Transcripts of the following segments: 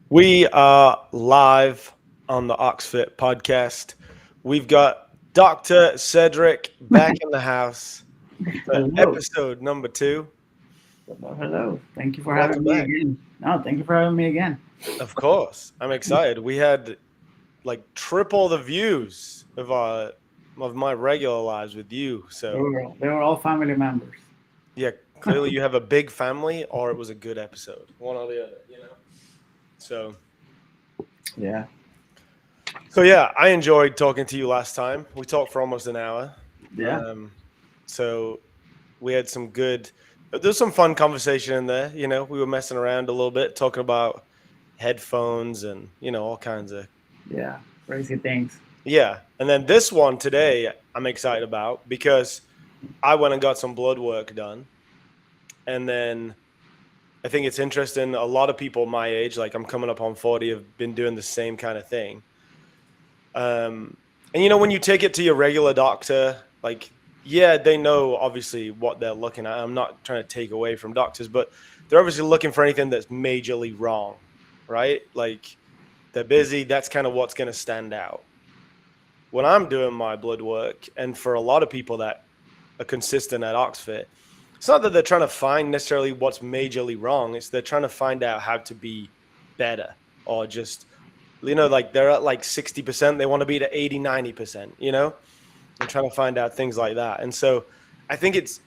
We are live on the Oxfit podcast. We've got Dr. Cederic back in the house for Hello. episode number 2. Hello. Thank you for having Welcome me back. again. No, thank you for having me again. Of course, I'm excited. We had like triple the views of my regular lives with you. So They were all family members. yeah, clearly you have a big family, or it was a good episode, one or the other. So Yeah. yeah, I enjoyed talking to you last time. We talked for almost an hour. Yeah. Um, so we had some good there's some fun conversation in there. We were messing around a little bit, talking about headphones and all kinds of Yeah. Crazy things. yeah. And then this one today I'm excited about because I went and got some blood work done. And then I think it's interesting, a lot of people my age, like I'm coming up on 40, have been doing the same kind of thing. And when you take it to your regular doctor, like, yeah, they know obviously what they're looking at. I'm not trying to take away from doctors, but they're obviously looking for anything that's majorly wrong, right? Like they're busy. That's kind of what's going to stand out. When I'm doing my blood work, and for a lot of people that are consistent at Oxfit, it's not that they're trying to find necessarily what's majorly wrong. It's they're trying to find out how to be better, or just like they're at like 60%, they want to be to 80, 90%, and trying to find out things like that. And so I think it's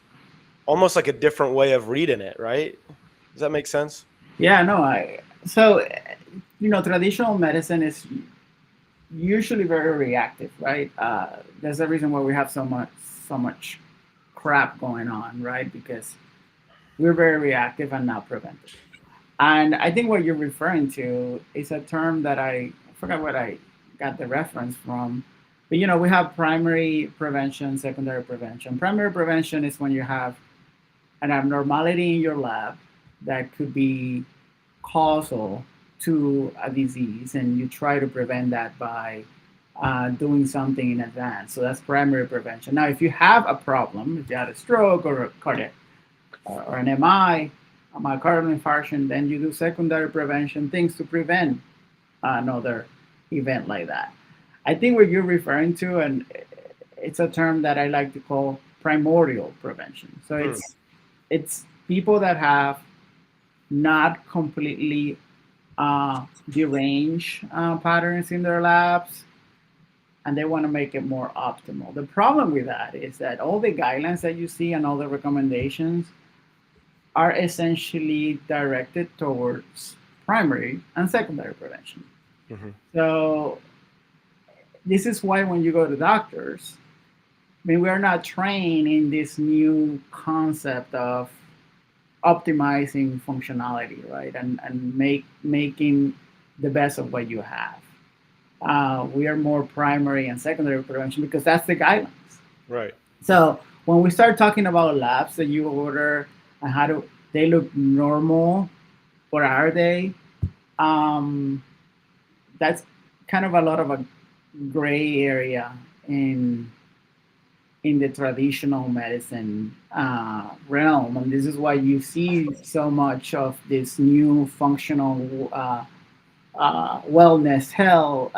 almost like a different way of reading it, right? Does that make sense? Yeah. No. So traditional medicine is usually very reactive, right? There's a reason why we have so much crap going on, right? Because we're very reactive and not preventive. And I think what you're referring to is a term that I forgot what I got the reference from. But we have primary prevention, secondary prevention. Primary prevention is when you have an abnormality in your lab that could be causal to a disease, and you try to prevent that by doing something in advance. So that's primary prevention. Now, if you have a problem, if you had a stroke or a cardiac or an MI, a myocardial infarction, then you do secondary prevention, things to prevent another event like that. I think what you're referring to, and it's a term that I like to call primordial prevention. So Hmm. it's people that have not completely deranged patterns in their labs, and they want to make it more optimal. The problem with that is that all the guidelines that you see and all the recommendations are essentially directed towards primary and secondary prevention. Hmm. So this is why when you go to doctors, I mean, we are not trained in this new concept of optimizing functionality, right? And making the best of what you have. We are more primary and secondary prevention because that's the guidelines. Right. So when we start talking about labs that you order and how do they look normal, or are they? Um, that's kind of a lot of a gray area in the traditional medicine realm, and this is why you see so much of this new functional wellness health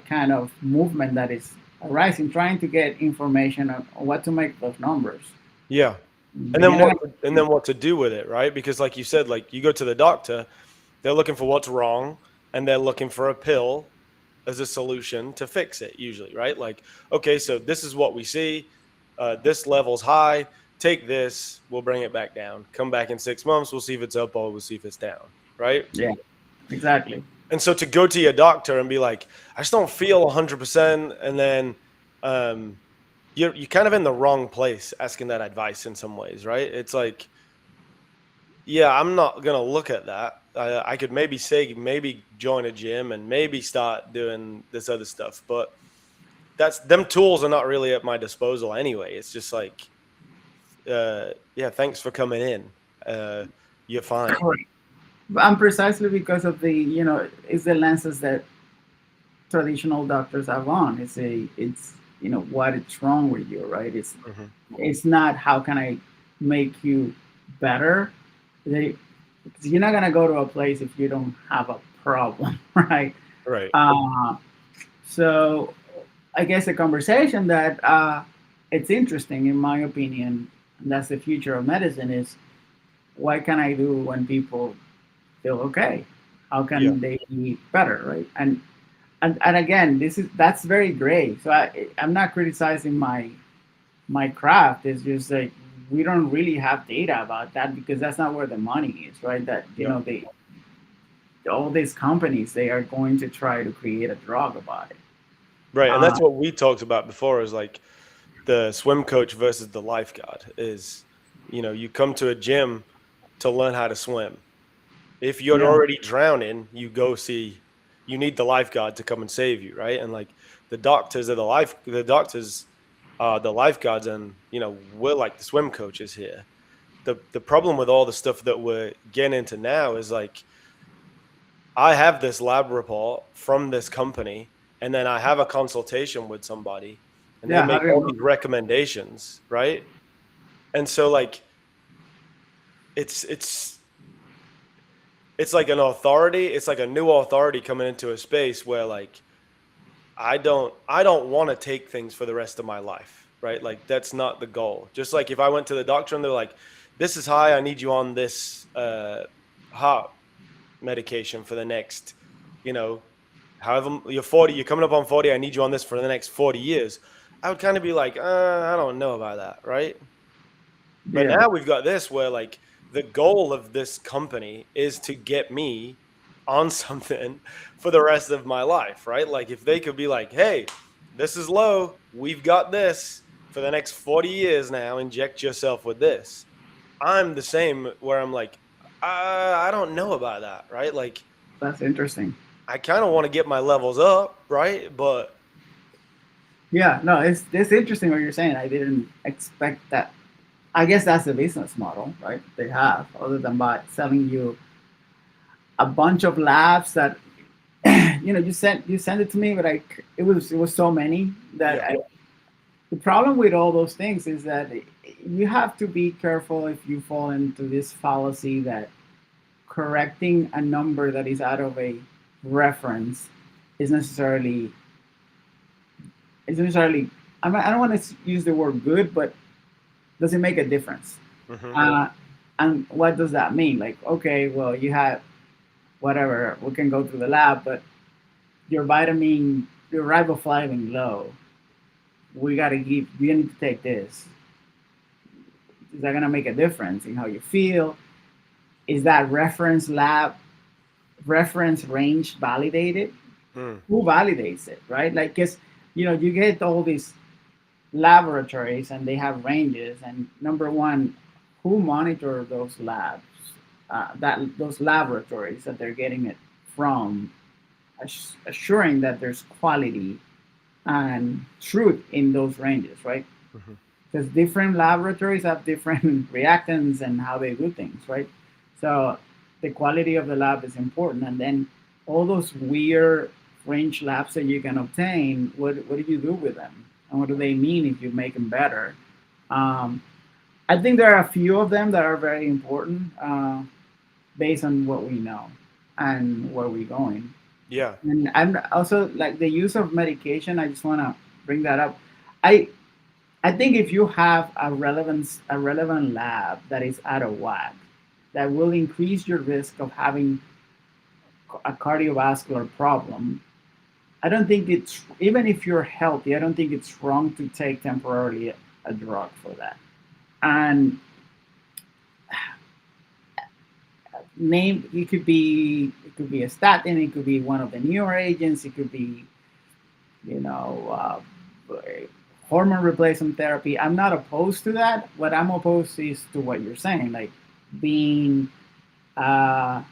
kind of movement that is arising, trying to get information on what to make those numbers. Yeah. And But then what to do with it, right? Because like you said, like you go to the doctor, they're looking for what's wrong, and they're looking for a pill as a solution to fix it usually, right? Like, okay, so this is what we see. This level's high. Take this, we'll bring it back down. Come back in 6 months, we'll see if it's up or we'll see if it's down, right? yeah, exactly. And so to go to your doctor and be like, I just don't feel 100%, and then um, you're kind of in the wrong place asking that advice in some ways, right? It's like, yeah, I'm not gonna look at that. I could maybe say maybe join a gym and maybe start doing this other stuff, but that's them tools are not really at my disposal anyway. It's just like, yeah, thanks for coming in. You're fine. Correct. And precisely because of the it's the lenses that traditional doctors have on. It's what it's wrong with you, right? Hmm. It's not how can I make you better. They, because you're not gonna go to a place if you don't have a problem, right? Right. Uh, so I guess a conversation that it's interesting, in my opinion, and that's the future of medicine is what can I do when people feel okay? How Yeah. can they be better, right? And again, that's very gray. So I'm not criticizing my craft. It's just like we don't really have data about that because that's not where the money is, right? That Yeah. they all these companies they are going to try to create a drug about it. Right. And Uh, that's what we talked about before is like the swim coach versus the lifeguard is, you come to a gym to learn how to swim. If you're yeah, already drowning, you need the lifeguard to come and save you, right? And like the doctors are the lifeguards, and we're like the swim coaches here. The problem with all the stuff that we're getting into now is like I have this lab report from this company, and then I have a consultation with somebody, and they yeah. How make do all you, these recommendations, right? And so like it's it's it's like an authority, it's like a new authority coming into a space where like I don't want to take things for the rest of my life, right? Like that's not the goal. Just like if I went to the doctor and they're like, "This is high, I need you on this heart medication for the next, you know, however you're 40, you're coming up on 40, I need you on this for the next 40 years." I would kind of be like, I don't know about that, right? But yeah, now we've got this where like the goal of this company is to get me on something for the rest of my life, right? Like if they could be like, "Hey, this is low. We've got this for the next 40 years now. Inject yourself with this." I'm the same where I'm like, I don't know about that, right? Like that's interesting. I kind of want to get my levels up, right? But Yeah, no, it's interesting what you're saying. I didn't expect that. I guess that's the business model, right? They have, other than by selling you a bunch of labs that you sent it to me, but it was so many that yeah, the problem with all those things is that you have to be careful if you fall into this fallacy that correcting a number that is out of a reference is necessarily is necessarily I don't want to use the word good, but does it make a difference? hmm, Uh, and what does that mean? Like, okay, well, you have whatever, we can go through the lab, but your riboflavin low. You need to take this. Is that gonna make a difference in how you feel? Is that reference range validated? hmm, Who validates it, right? Like, cause you get all these laboratories and they have ranges, and number one, who monitor those labs? That those laboratories that they're getting it from, assuring that there's quality and truth in those ranges, right? hmm, Because different laboratories have different reactants and how they do things, right? So the quality of the lab is important, and then all those weird range labs that you can obtain, what do you do with them, and what do they mean if you make them better? Um, I think there are a few of them that are very important based on what we know and where we're going. yeah, And I'm also like the use of medication. I just want to bring that up. I I think if you have a relevant lab that is out of whack, that will increase your risk of having a cardiovascular problem. I don't think it's even if you're healthy. I don't think it's wrong to take temporarily a drug for that. And name it could be a statin. It could be one of the newer agents. It could be you know, hormone replacement therapy. I'm not opposed to that. What I'm opposed to is to what you're saying, like being uh,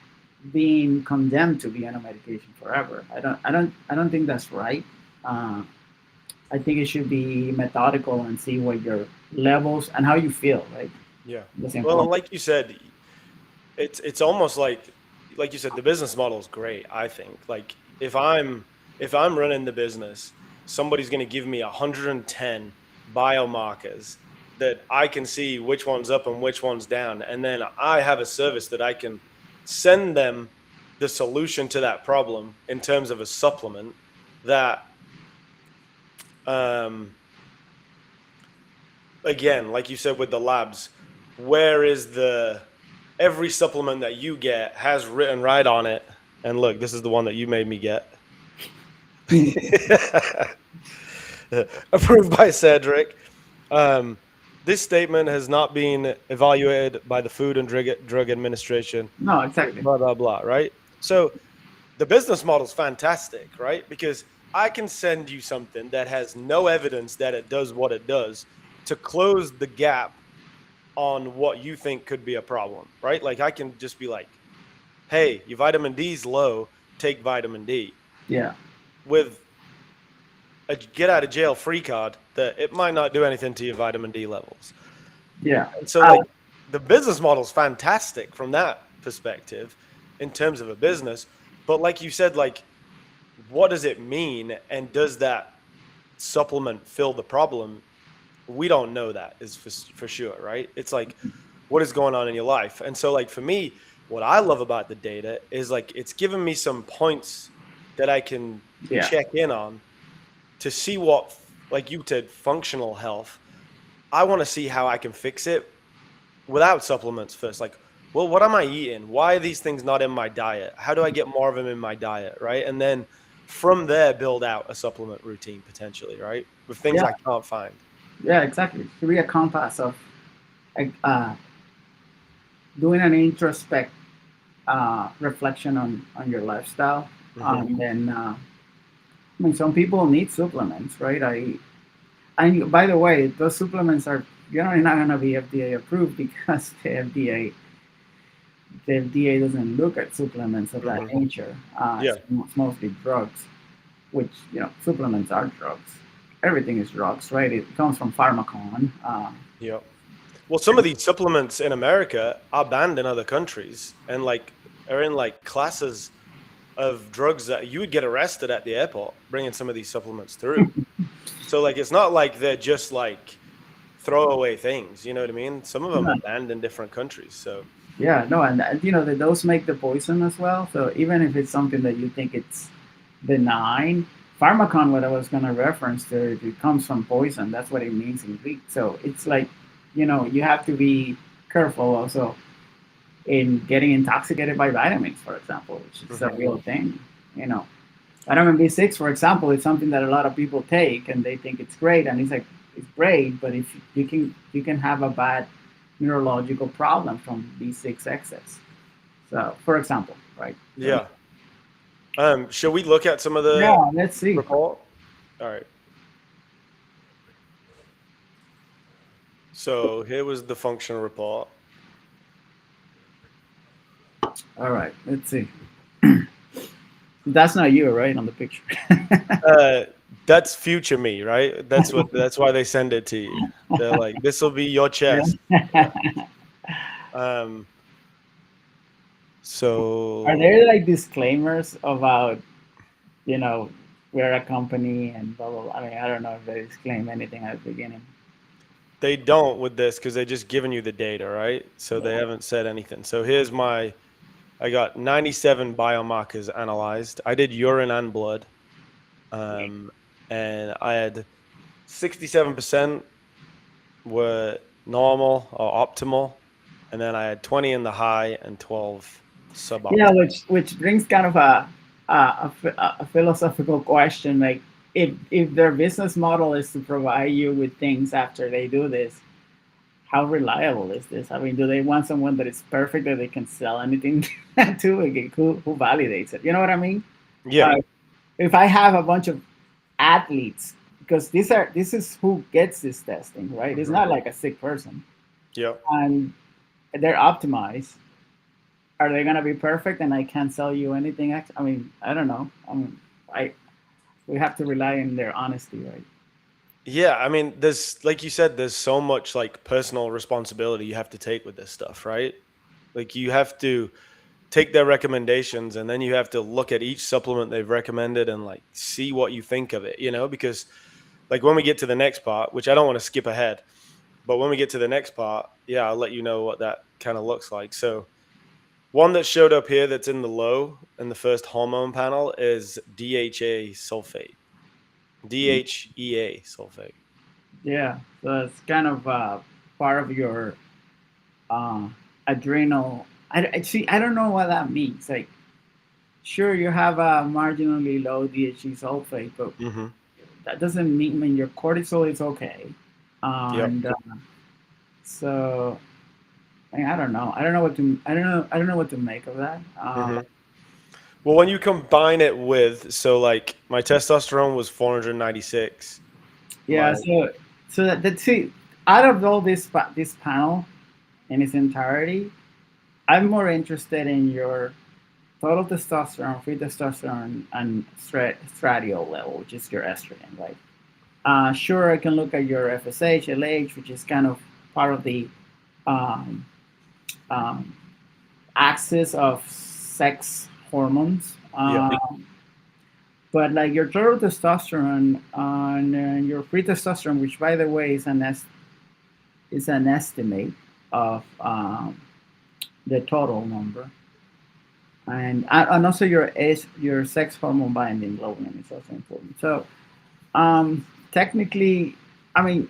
being condemned to be on a medication forever. I don't think that's right. Uh, I think it should be methodical and see what your levels and how you feel. Right, yeah. that's Well, and important. like you said, it's almost like you said, the business model is great, I think. Like if I'm running the business, somebody's going to give me 110 biomarkers that I can see which one's up and which one's down, and then I have a service that I can send them the solution to that problem in terms of a supplement that, um, again, like you said with the labs, where is the every supplement that you get has written right on it. And look, this is the one that you made me get. Approved by Cederic. Um, this statement has not been evaluated by the Food and Drug Administration. No, exactly. Blah blah blah. Right. So the business model is fantastic, right? Because I can send you something that has no evidence that it does what it does to close the gap on what you think could be a problem, right? Like I can just be like, hey, your vitamin D is low, take vitamin D. Yeah. With a get out of jail free card, that it might not do anything to your vitamin D levels. Yeah. And so like the business model is fantastic from that perspective in terms of a business. But like you said, like what does it mean? And does that supplement fill the problem? We don't know that is for sure, right? It's like, what is going on in your life? And so like for me, what I love about the data is like it's given me some points that I can Yeah. check in on to see what, like you said, functional health. I want to see how I can fix it without supplements first. Like, well, what am I eating? Why are these things not in my diet? How do I get more of them in my diet, right? And then from there, build out a supplement routine potentially, right? With things Yeah. I can't find. Yeah, exactly. It should be a compass of like, doing an introspect reflection on your lifestyle. Mm-hmm. Then, I mean, some people need supplements, right? And by the way, those supplements are generally not going to be FDA approved because the FDA doesn't look at supplements of that Mm-hmm. nature. Yeah. It's mostly drugs, which supplements are drugs. Everything is drugs, right? It comes from pharmacon. Yeah. Well, some of these supplements in America are banned in other countries and like are in like classes of drugs that you would get arrested at the airport bringing some of these supplements through. So like it's not like they're just like throwaway things, you know what I mean? Some of them Yeah, are banned in different countries. So yeah, no, and those make the poison as well. So even if it's something that you think it's benign, pharmacon, what I was going to reference to, it comes from poison. That's what it means in Greek. So it's like, you have to be careful also in getting intoxicated by vitamins, for example, which is a mhm. real thing. You know, vitamin B6, for example, is something that a lot of people take and they think it's great, and it's great, but if you can have a bad neurological problem from B6 excess. So, for example, right? So, Yeah. Shall we look at some of yeah, the let's see. report? All right. So here was the functional report. All right, let's see. That's not you, right, on the picture. Uh, that's future me, right? That's why they send it to you. They're like, this will be your chest. Yeah. Um, Are so there like disclaimers about, you know, we're a company and blah blah blah? I mean, I don't know if they disclaim anything at the beginning. they don't with this because they're just giving you the data, right? So they Yeah. haven't said anything. So here's I got 97 biomarkers analyzed. I did urine and blood. Um, and I had 67% were normal or optimal. And then I had 20 in the high and 12 Yeah, suboptimal. which brings kind of a philosophical question, like if their business model is to provide you with things after they do this, how reliable is this? I mean, do they want someone that is perfect that they can sell anything to? Like, who validates it? You know what I mean? Yeah. If I have a bunch of athletes, because this is who gets this testing, right? It's Hmm. not like a sick person, Yeah. and they're optimized. Are they gonna be perfect? And I can't sell you anything. I mean, I don't know. I mean, I we have to rely on their honesty, right? Yeah. I mean, there's, like you said, there's so much like personal responsibility you have to take with this stuff, right? Like you have to take their recommendations and then you have to look at each supplement they've recommended and like see what you think of it, because like when we get to the next part, which I don't want to skip ahead, but when we get to the next part, yeah, I'll let you know what that kind of looks like. So One that showed up here that's in the low in the first hormone panel is DHA sulfate. DHEA sulfate. Yeah, so it's kind of part of your uh, adrenal. See. I don't know what that means. Like, sure, you have a marginally low DHE sulfate, but Mm-hmm. that doesn't mean, I mean, your cortisol is okay. Yep. And so I don't know. I don't know what to. I don't know. I don't know what to make of that. Mm-hmm. Well, when you combine it with, so like my testosterone was 496. Yeah. My So that's it. Out of all this panel in its entirety, I'm more interested in your total testosterone, free testosterone, and stradiol level, which is your estrogen, right? Sure, I can look at your FSH, LH, which is kind of part of the um, um, axis of sex hormones. yeah. But like your total testosterone and your free testosterone, which by the way is an estimate of the total number, and also your sex hormone binding globulin is also important. So technically, I mean,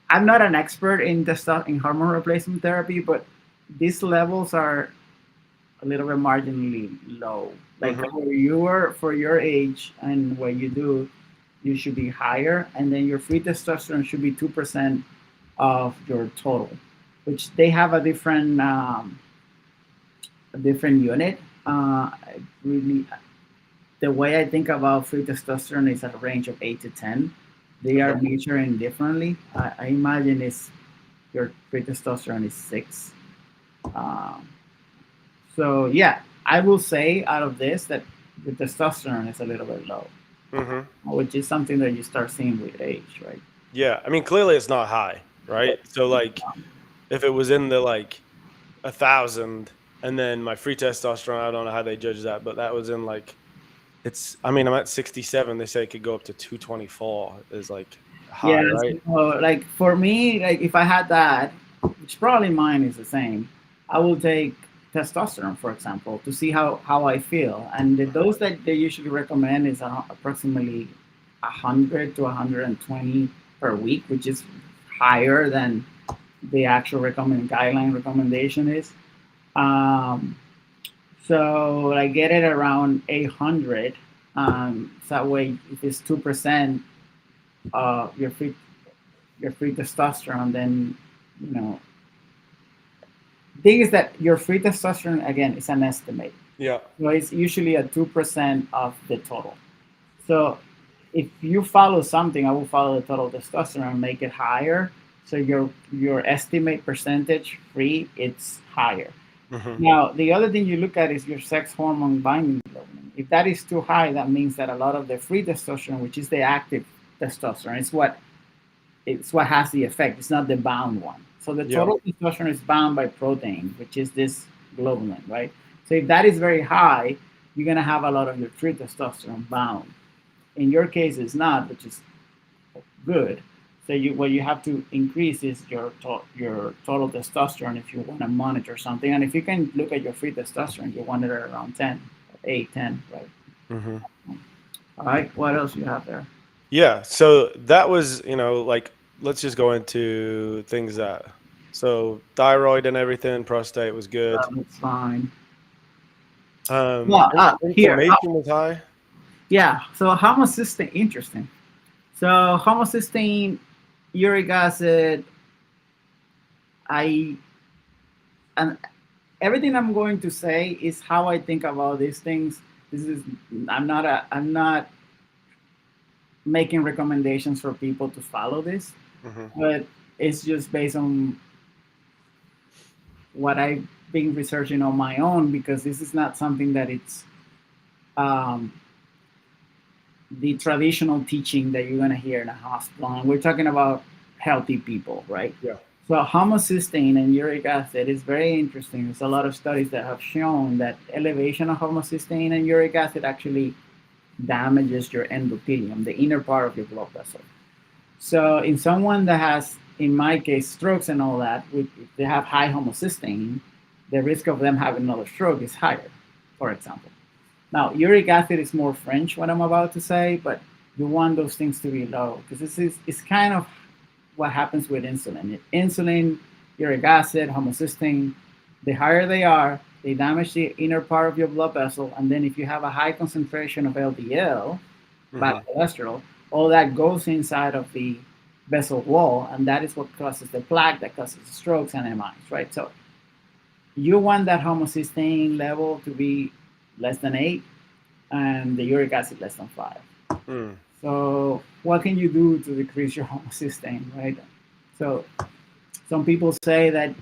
I'm not an expert in the stuff in hormone replacement therapy, but these levels are a little bit marginally low. Like Mm-hmm. for your age and what you do, you should be higher, and then your free testosterone should be 2% of your total, which they have a different unit. Really, the way I think about free testosterone is a range of 8 to 10. They are Okay. measuring differently. I imagine it's your free testosterone is 6. Um, so yeah, I will say out of this that the testosterone is a little bit low, Mm-hmm. which is something that you start seeing with age, right? Yeah. I mean, clearly it's not high, right? So like, if it was in the like 1,000, and then my free testosterone, I don't know how they judge that, but that was in like it's. I mean, I'm at 67. They say it could go up to 224. Is like Yeah, high, right? so like for me, like if I had that, which probably mine is the same, I will take testosterone, for example, to see how I feel. And the dose that they usually recommend is approximately 100 to 120 per week, which is higher than the actual guideline recommendation is. Um, so I get it around 800. So that way, if it's 2% your free testosterone, then you know. Thing is that your free testosterone again is an estimate, Yeah. so it's usually a 2% of the total. So if you follow something, I will follow the total testosterone and make it higher. So your estimate percentage free, it's higher. Mm-hmm. Now the other thing you look at is your sex hormone binding globulin. If that is too high, that means that a lot of the free testosterone, which is the active testosterone, it's what has the effect. It's not the bound one. So the Yeah. total testosterone is bound by protein, which is this globulin, right? So if that is very high, you're gonna have a lot of your free testosterone bound. In your case, it's not, which is good. So what you have to increase is your total testosterone if you want to monitor something. And if you can look at your free testosterone, you want it at around 10, 8, 10, right? Mm-hmm. All right. What else you have there? Yeah. So that was, like let's just go into things that. So thyroid and everything, prostate was good. That's fine. Well, here. Inflammation was high. Yeah. So homocysteine, interesting. So homocysteine, uric acid, I and everything I'm going to say is how I think about these things. This is I'm not making recommendations for people to follow this, Mm-hmm. but it's just based on what I've been researching on my own because this is not something that it's um, the traditional teaching that you're going to hear in a hospital. And we're talking about healthy people, right? Yeah. So homocysteine and uric acid is very interesting. There's a lot of studies that have shown that elevation of homocysteine and uric acid actually damages your endothelium, the inner part of your blood vessel. So in someone that has in my case, strokes and all that, if they have high homocysteine, the risk of them having another stroke is higher, for example. Now, uric acid is more French, what I'm about to say, but you want those things to be low because this is it's kind of what happens with insulin. Insulin, uric acid, homocysteine, the higher they are, they damage the inner part of your blood vessel. And then if you have a high concentration of LDL, bad cholesterol, all that goes inside of the vessel wall, and that is what causes the plaque that causes strokes and MIs, right? So you want that homocysteine level to be less than 8 and the uric acid less than 5. Mm. So what can you do to decrease your homocysteine, right? So some people say that,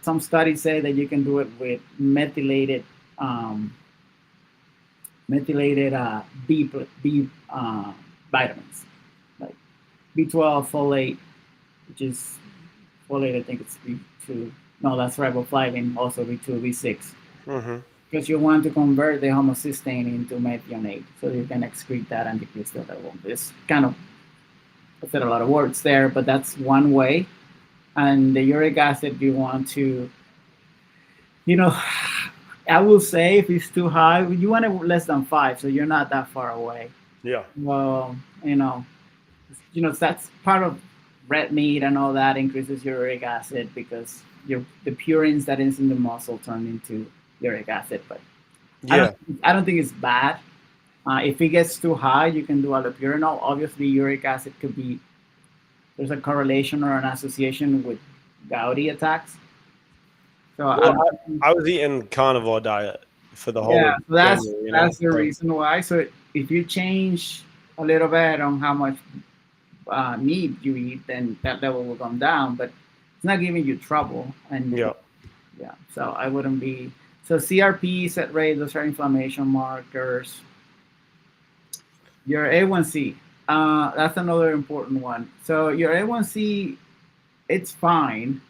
some studies say that you can do it with methylated B vitamins, like B12, folate, which is folate, I think it's B2. No, that's riboflavin, also B2, B6. Mm-hmm. Because you want to convert the homocysteine into methionate so you can excrete that and decrease the level. It's kind of, I said a lot of words there, but that's one way. And the uric acid, you want to, you know, I will say if it's too high, you want it less than 5, so you're not that far away. Yeah. Well, that's part of red meat and all that increases uric acid because the purines that is in the muscle turn into uric acid. But Yeah. I don't think it's bad. If it gets too high, you can do allopurinol. Obviously, uric acid could be, there's a correlation or an association with gouty attacks. So Well, I was eating carnivore diet for the whole yeah, of so that's January, that's the reason why. So if you change a little bit on how much meat you eat, then that level will come down. But it's not giving you trouble. And Yeah. yeah, so I wouldn't be. So CRP, set rate, those are inflammation markers. Your A1C, that's another important one. So your A1C, it's fine.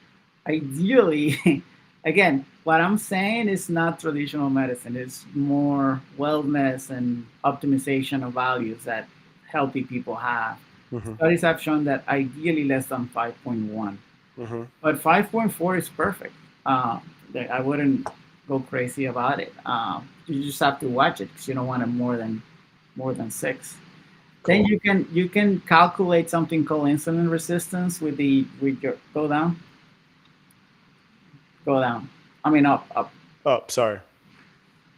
Ideally, again, what I'm saying is not traditional medicine. It's more wellness and optimization of values that healthy people have. Mm-hmm. Studies have shown that ideally less than 5.1. Mm-hmm. But 5.4 is perfect. I wouldn't go crazy about it. You just have to watch it because you don't want it more than 6. Cool. Then you can calculate something called insulin resistance with your go down. I mean up. Oh, sorry.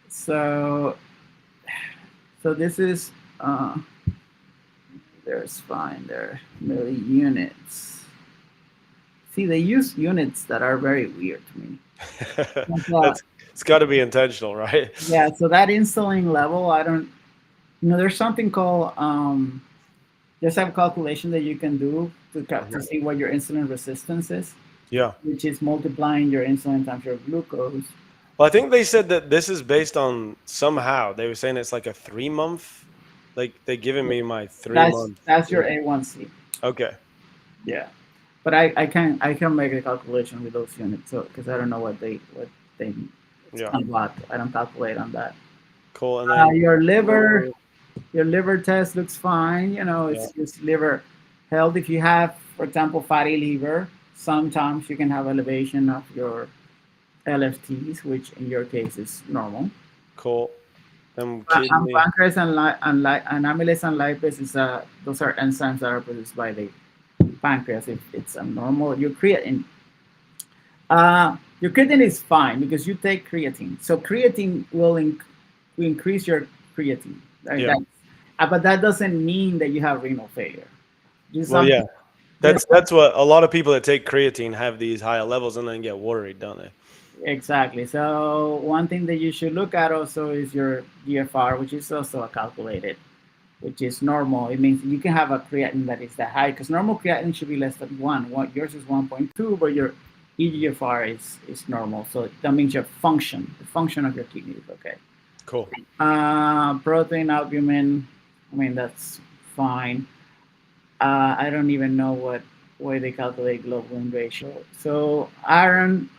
So this is there's fine there milli-units. See, they use units that are very weird to me. It's got to be intentional, right? Yeah, so that insulin level, I don't, there's something called, there's a calculation that you can do to see what your insulin resistance is. Yeah. Which is multiplying your insulin times your glucose. Well, I think they said that this is based on somehow. They were saying it's like a 3-month. Like they given me my 3-month. That's your A1C. Okay. Yeah, but I can make a calculation with those units, so because I don't know what they Yeah. I don't calculate on that. Cool. And then your liver test looks fine. It's just liver health. If you have, for example, fatty liver, sometimes you can have elevation of your LFTs, which in your case is normal. Cool. Pancreas and amylase and lipase those are enzymes that are produced by the pancreas. If it's abnormal, your creatine is fine because you take creatine. So creatine will increase your creatine. Right? Yeah. But that doesn't mean that you have renal failure. Well, yeah. That's what a lot of people that take creatine have, these higher levels and then get worried, don't they? Exactly. So one thing that you should look at also is your GFR, which is also calculated, which is normal. It means you can have a creatinine that is that high because normal creatinine should be less than 1. Yours is 1.2, but your eGFR is normal. So that means the function of your kidney is okay. Cool. Protein, albumin, I mean, that's fine. I don't even know what way they calculate globulin ratio. So iron,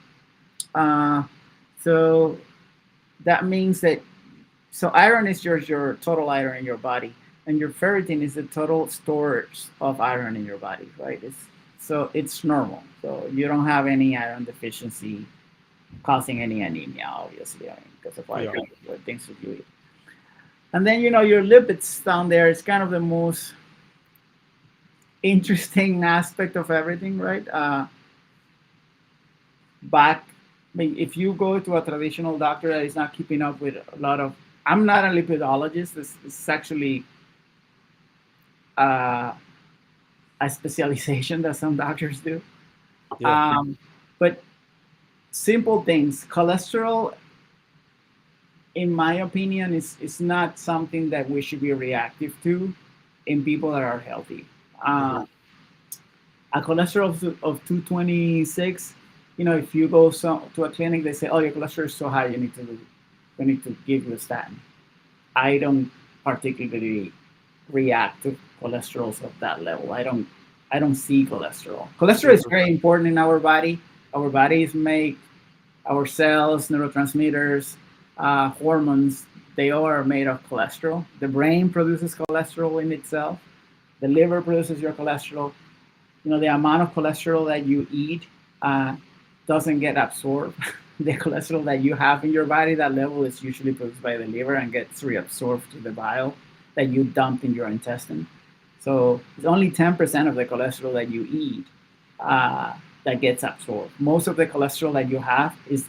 so that means that, so iron is your total iron in your body, and your ferritin is the total storage of iron in your body, right? so it's normal. So you don't have any iron deficiency causing any anemia, obviously, I mean, because of Yeah. what things that you eat. And then your lipids down there is kind of the most interesting aspect of everything, right? Back, I mean, if you go to a traditional doctor that is not keeping up with a lot of, I'm not a lipidologist. This is actually uh, a specialization that some doctors do. Yeah. But simple things, cholesterol, in my opinion, is not something that we should be reactive to in people that are healthy. Hmm. Uh, a cholesterol of 226, if you go to a clinic, they say, oh, your cholesterol is so high, we need to give you a statin. I don't particularly react to cholesterols of that level. I don't see cholesterol. Cholesterol is Hmm. very important in our body. Our bodies make our cells, neurotransmitters, hormones. They all are made of cholesterol. The brain produces cholesterol in itself. The liver produces your cholesterol. The amount of cholesterol that you eat uh, doesn't get absorbed. The cholesterol that you have in your body, that level is usually produced by the liver and gets reabsorbed to the bile that you dump in your intestine. So it's only 10% of the cholesterol that you eat uh, that gets absorbed. Most of the cholesterol that you have is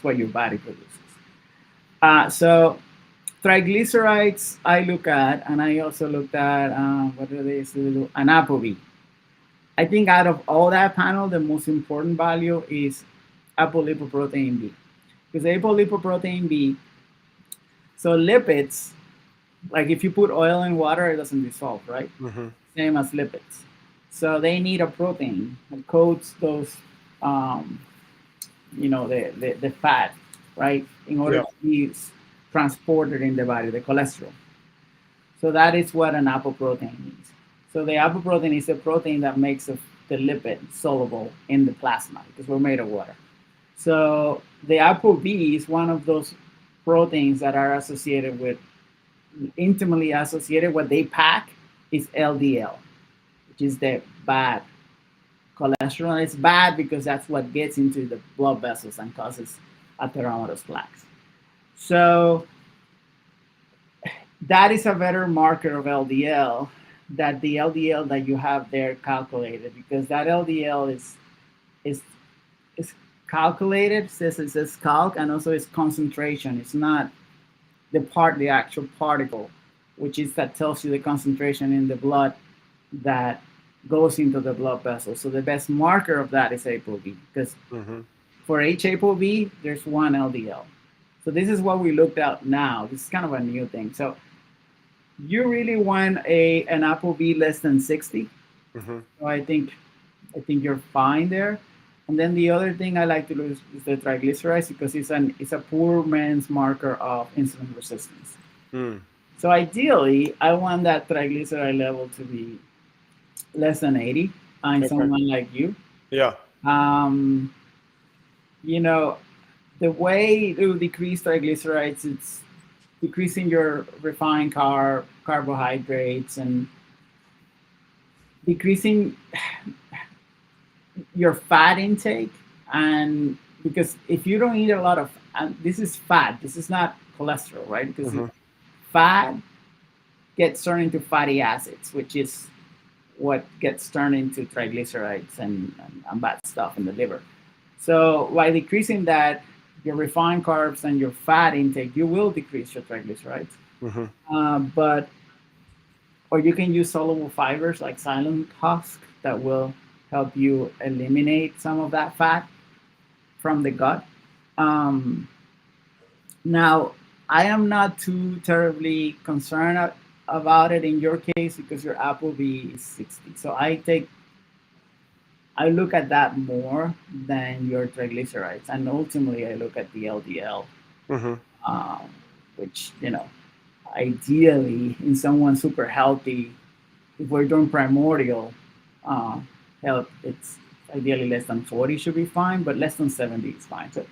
what your body produces. So triglycerides I look at, and I also looked at, what do they do? An ApoB. I think out of all that panel, the most important value is apolipoprotein B. Because apolipoprotein B, so lipids, like if you put oil in water, it doesn't dissolve, right? Hmm. Same as lipids. So they need a protein that coats those, um, the fat, right? In order Yeah. to be transported in the body, the cholesterol. So that is what an apoprotein means. So the apoprotein is a protein that makes the lipid soluble in the plasma because we're made of water. So the ApoB is one of those proteins that are associated with, intimately associated. What they pack is LDL, which is the bad cholesterol. And it's bad because that's what gets into the blood vessels and causes atherosclerosis plaques. So that is a better marker of LDL that the LDL that you have there calculated, because that LDL is is calculated, says it says calc, and also its concentration. It's not the actual particle, which is that tells you the concentration in the blood that goes into the blood vessel. So the best marker of that is ApoB, because Hmm. for HApoB, there's one LDL. So this is what we looked at now. This is kind of a new thing. So you really want an ApoB less than 60. Hmm. So I think you're fine there. And then the other thing I like to do is the triglycerides, because it's a poor man's marker of insulin resistance. Mm. So ideally, I want that triglyceride level to be less than 80 in Okay. someone like you. Yeah. Um, you know, the way to decrease triglycerides, it's decreasing your refined carbohydrates and decreasing your fat intake. And because if you don't eat a lot of, and this is fat, this is not cholesterol, right? Because Hmm. fat gets turned into fatty acids, which is what gets turned into triglycerides and bad stuff in the liver. So by decreasing that, your refined carbs and your fat intake, you will decrease your triglycerides. Hmm. But or you can use soluble fibers like silent husk that will help you eliminate some of that fat from the gut. Um, Now, I am not too terribly concerned about it in your case because your ApoB is 60. So I look at that more than your triglycerides, and ultimately I look at the LDL, Hmm. um, which ideally in someone super healthy, if we're doing primordial uh, health, it's ideally less than 40 should be fine, but less than 70 is fine. So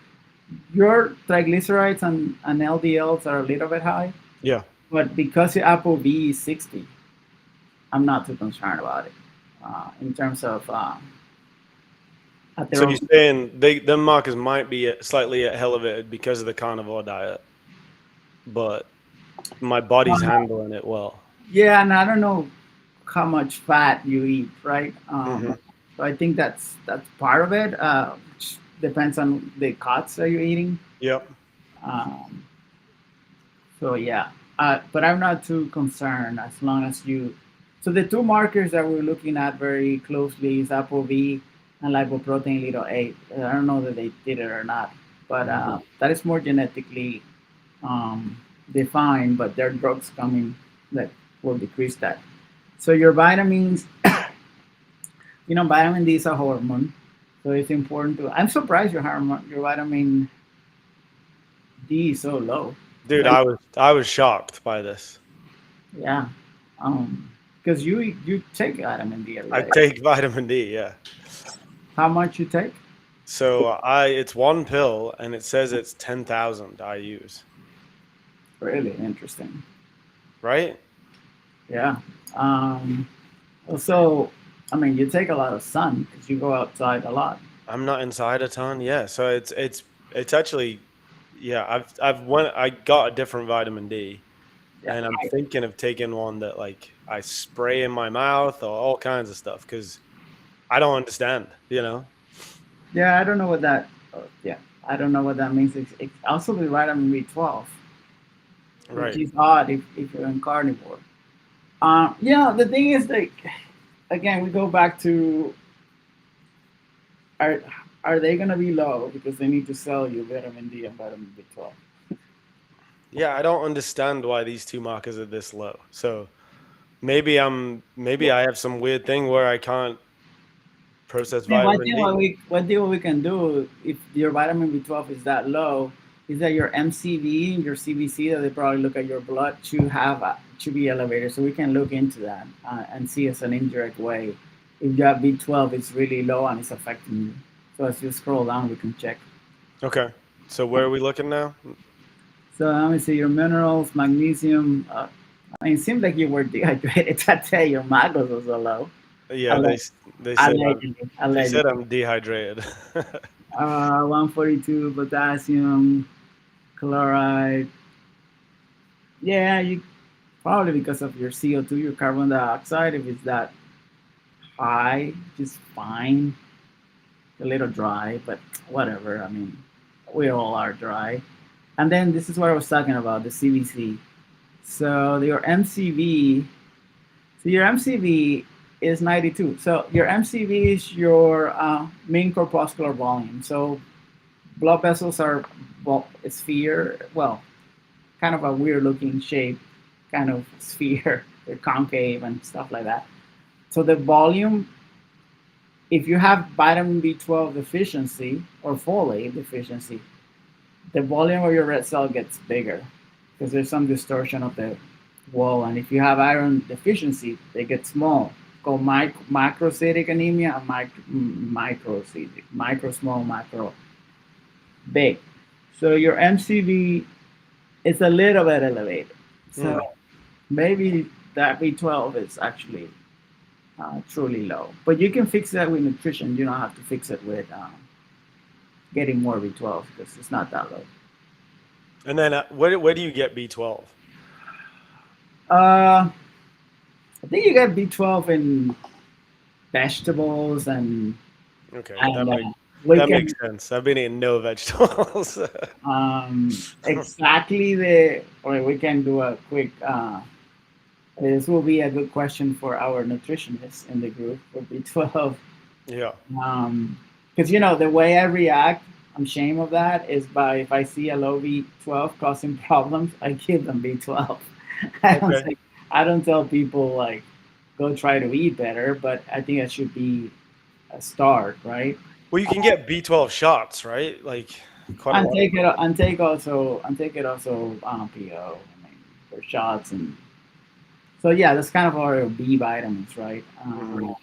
your triglycerides and LDLs are a little bit high, Yeah. but because your ApoB is 60, I'm not too concerned about it in terms of. at their So own. you're saying them markers might be slightly elevated because of the carnivore diet, but my body's Uh, handling it well. yeah, and I don't know how much fat you eat, right? Hmm. So I think that's part of it. Which depends on the cuts that you're eating. Yep. Um, so yeah, but I'm not too concerned as long as you. So the two markers that we're looking at very closely is ApoB and lipoprotein little a. I don't know that they did it or not, but that is more genetically um, defined. But there are drugs coming that will decrease that. So your vitamins, vitamin D is a hormone, so it's important to. I'm surprised your vitamin D is so low. Dude, Like, I was shocked by this. yeah, because you take vitamin D every I day. take vitamin D, yeah. How much you take? So I it's one pill and it says it's 10,000 IU's, Really interesting. right? Yeah. Um, also, I mean, you take a lot of sun because you go outside a lot. I'm not inside a ton, yeah. So it's actually yeah, I got a different vitamin D Yeah. and I'm thinking of taking one that like I spray in my mouth or all kinds of stuff cuz I don't understand. Yeah, I don't know what that. Yeah, I don't know what that means. It's also the vitamin B12, which Right. is odd if you're in carnivore. The thing is, like, again, we go back to are are they gonna be low because they need to sell you vitamin D and vitamin B12? Yeah, I don't understand why these two markers are this low. So maybe I have some weird thing where I can't process I mean, vitamin D. what we can do if your vitamin B12 is that low is that your MCV and your CBC that they probably look at your blood should be elevated. So we can look into that and see as an indirect way if your B12 is really low and it's affecting you. So as you scroll down, we can check. Okay. So where are we looking now? So let me see your minerals, magnesium. I mean, it seems like you were dehydrated that day. Your macros was so low. Yeah, Alle- they said Allegedly, they said allegedly. I'm dehydrated. 142 potassium, chloride. Yeah, you probably because of your CO2, your carbon dioxide. If it's that high, just fine. A little dry, but whatever. I mean, we all are dry. And then this is what I was talking about, the CBC. So your MCV, your MCV is 92. So your MCV is your mean corpuscular volume. So blood vessels are a sphere, well, kind of a weird looking shape, kind of sphere. They're concave and stuff like that. So the volume, if you have vitamin B12 deficiency or folate deficiency, the volume of your red cell gets bigger because there's some distortion of the wall. And if you have iron deficiency, they get small. It's called macrocytic anemia and microcytic, micro small, macro big. So your MCV is a little bit elevated. So Hmm. maybe that B12 is actually truly low. But you can fix that with nutrition. You don't have to fix it with getting more B12 because it's not that low. And then where do you get B12? Uh, I think you get B12 in vegetables Okay, and we that makes can sense. I've been eating no vegetables. exactly the or we can do a quick. This will be a good question for our nutritionists in the group for B12. Yeah. Because the way I react, I'm ashamed of that, is by if I see a low B12 causing problems, I give them B12. I don't Okay. say, I don't tell people like go try to eat better, but I think that should be a start, right? Well, you can get B12 shots, right? Like quite a And lot of. take it also PO, I mean, for shots and so yeah, that's kind of our B vitamins, right? Mhm.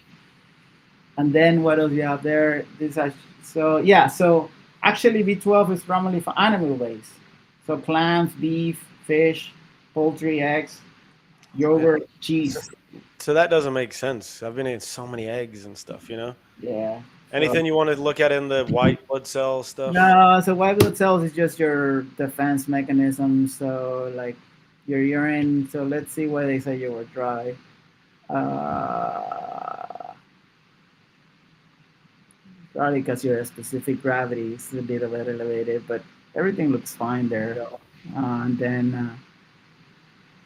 And then what else you have there? So actually B12 is primarily for animal waste. So plants, beef, fish, poultry, eggs, Yeah. yogurt, So, cheese. so that doesn't make sense. I've been eating so many eggs and stuff. Yeah. So Anything you want to look at in the white blood cell stuff? no, so white blood cells is just your defense mechanism. So like your urine. So let's see why they say you were dry. Uh, Probably because your specific gravity is a bit of it elevated, but everything looks fine there. Yeah. And then,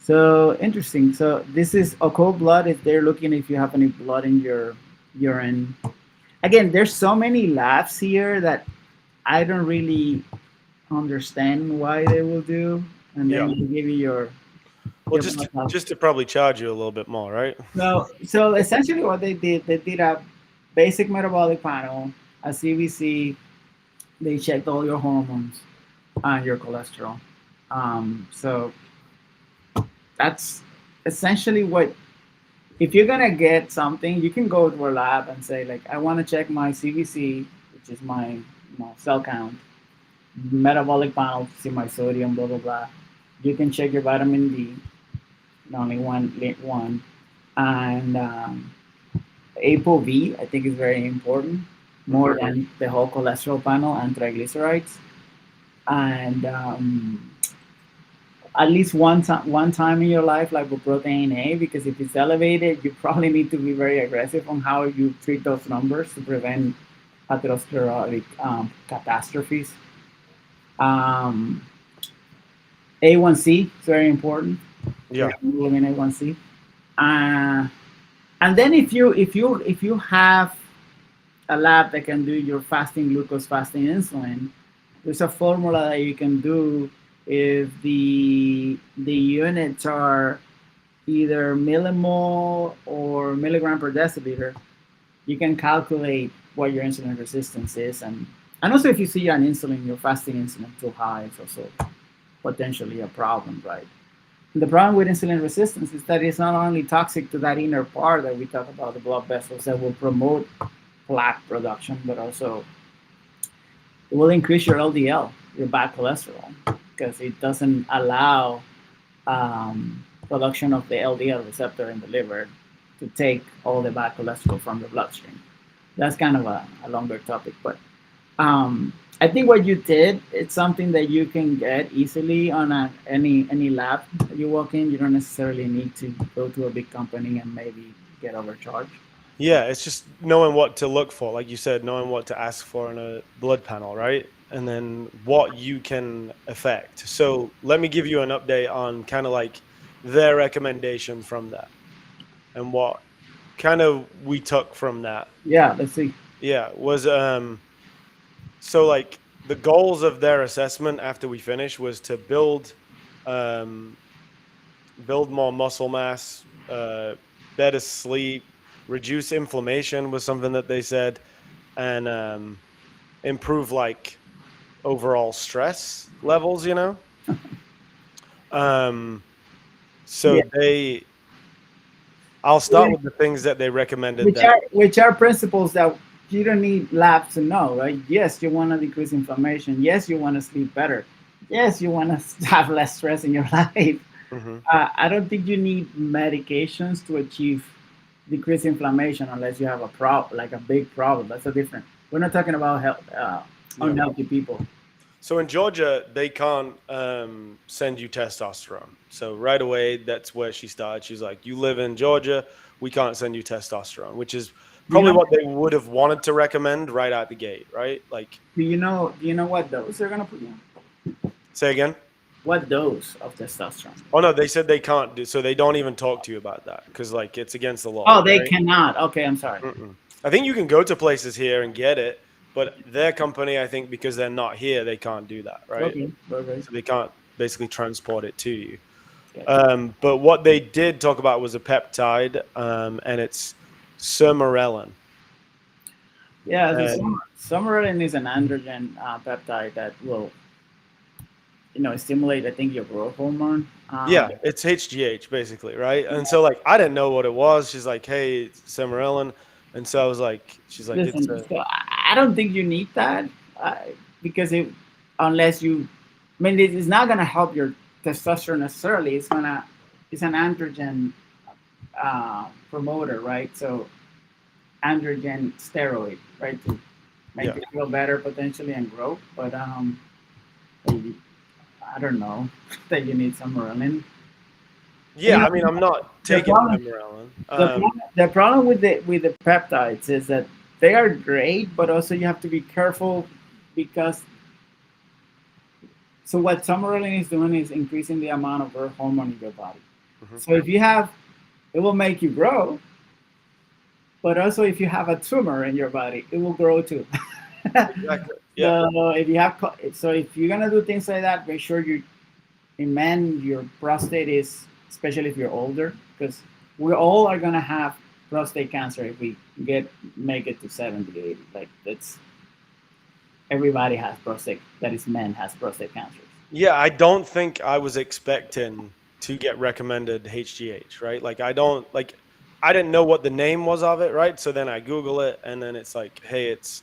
so interesting. So this is occult blood. If they're looking if you have any blood in your urine. Again, there's so many labs here that I don't really understand why they will do, and then Yeah. they give you Well, your just blood test. just to probably charge you a little bit more, right? So essentially, what they did a basic metabolic panel, a CBC. They checked all your hormones and your cholesterol. So that's essentially what. If you're gonna get something, you can go to a lab and say like, I want to check my CBC, which is my cell count, metabolic panel to see my sodium, blah blah blah. You can check your vitamin D, only one, and ApoB. I think is very important, more Mhm. than the whole cholesterol panel and triglycerides. And at least one time in your life, like with protein A, because if it's elevated, you probably need to be very aggressive on how you treat those numbers to prevent atherosclerotic catastrophes. Um, A1C is very important. Yeah. Your hemoglobin A1C. Uh, and then if you have a lab that can do your fasting glucose, fasting insulin, there's a formula that you can do if the units are either millimole or milligram per deciliter. You can calculate what your insulin resistance is, and also if you see an insulin, your fasting insulin too high, it's also potentially a problem, right? The problem with insulin resistance is that it's not only toxic to that inner part that we talk about, the blood vessels that will promote plaque production, but also it will increase your LDL, your bad cholesterol, because it doesn't allow production of the LDL receptor in the liver to take all the bad cholesterol from the bloodstream. That's kind of a longer topic, but I think what you did, it's something that you can get easily on any lab that you walk in. You don't necessarily need to go to a big company and maybe get overcharged. Yeah, it's just knowing what to look for, like you said, knowing what to ask for in a blood panel, right? And then what you can affect. So let me give you an update on kind of like their recommendation from that and what kind of we took from that. Yeah, let's see. Yeah, was so like the goals of their assessment after we finished was to um build more muscle mass, better sleep, reduce inflammation was something that they said, and improve like overall stress levels. Um, so Yeah, I'll start with the things that they recommended which that. are principles that you don't need labs to know, right? Yes, you want to decrease inflammation. Yes, you want to sleep better. Yes, you want to have less stress in your life. Mhm. I don't think you need medications to achieve decreased inflammation unless you have a like a big problem. That's a different. We're not talking about Yeah. unhealthy people. So in Georgia, they can't send you testosterone. So right away, that's where she started. She's like, "You live in Georgia, we can't send you testosterone," which is You probably know, what they would have wanted to recommend right out the gate, right? Like, Do you know what dose they're gonna put you on? say again. What dose of testosterone? Oh no, they said they can't do. So they don't even talk to you about that because like it's against the law, Oh, they right? cannot. Okay, I'm sorry. Mm-mm. I think you can go to places here and get it, but their company, I think, because they're not here, they can't do that, right? Okay, okay. So they can't basically transport it to you. Gotcha. But what they did talk about was a peptide, and it's sermorelin. Yeah, so And somaretin is an androgen peptide that will, stimulate, I think, your growth hormone. yeah, it's HGH basically, right? And so like I didn't know what it was. She's like, "Hey, it's sermorelin," and so I was like, "She's like, it's Listen, a so I don't think you need that uh, because unless you, I mean, it's not gonna help your testosterone necessarily. It's an androgen promoter, right? So androgen steroid, right, to make Yeah. you feel better potentially and grow. But I don't know that you need some Merlin. Yeah, I mean, You I'm not the taking problem, Vamorelin. the problem with the peptides is that they are great, but also you have to be careful because so what Summerlin is doing is increasing the amount of growth hormone in your body. Mhm. So if you have, it will make you grow, but also if you have a tumor in your body, it will grow too. Exactly. Yeah. So if you have, so if you're gonna do things like that, make sure you, in men, your prostate is, especially if you're older, because we all are gonna have prostate cancer if we make it to 70, 80. Like that's everybody has prostate. That is, men has prostate cancer. Yeah, I don't think I was expecting to get recommended HGH, right? Like I don't like I didn't know what the name was of it, right? So then I Google it and then it's like, hey, it's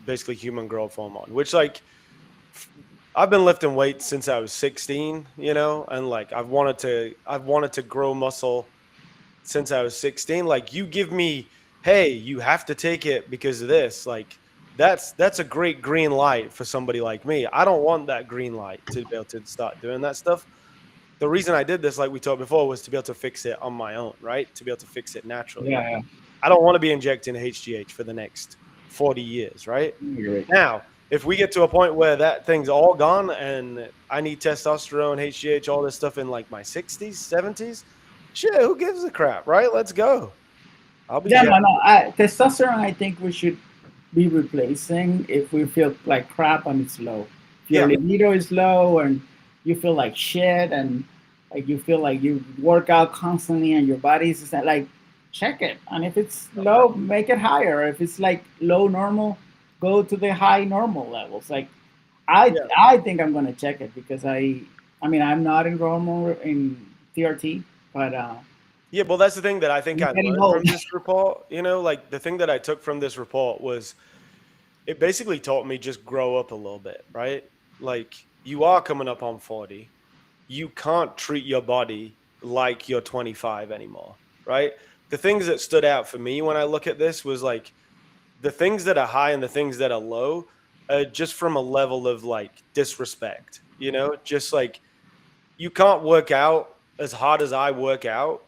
basically human growth hormone, which like f- I've been lifting weights since I was 16, and like I've wanted to grow muscle since I was 16. Like you give me, hey, you have to take it because of this. Like that's a great green light for somebody like me. I don't want that green light to be able to start doing that stuff. The reason I did this, like we talked before, was to be able to fix it on my own, right? To be able to fix it naturally. Yeah, I don't want to be injecting HGH for the next 40 years, right? I agree. Now, if we get to a point where that thing's all gone and I need testosterone, HGH, all this stuff in like my 60s, 70s, shit, who gives a crap, right? Let's go. I'll be Yeah, jacked. no, no. Testosterone, I think we should be replacing if we feel like crap and it's low. If your Yeah. libido is low and you feel like shit and like you feel like you work out constantly and your body is just like, check it. And if it's low, make it higher. If it's like low normal, go to the high normal levels. Like Yeah. I think I'm gonna check it because I mean I'm not in normal in TRT, but Yeah. Well, that's the thing that I think I'm I getting learned old. from this report. Like the thing that I took from this report was it basically taught me just grow up a little bit, right? Like you are coming up on 40. You can't treat your body like you're 25 anymore, right? The things that stood out for me when I look at this was like the things that are high and the things that are low, just from a level of like disrespect, just like you can't work out as hard as I work out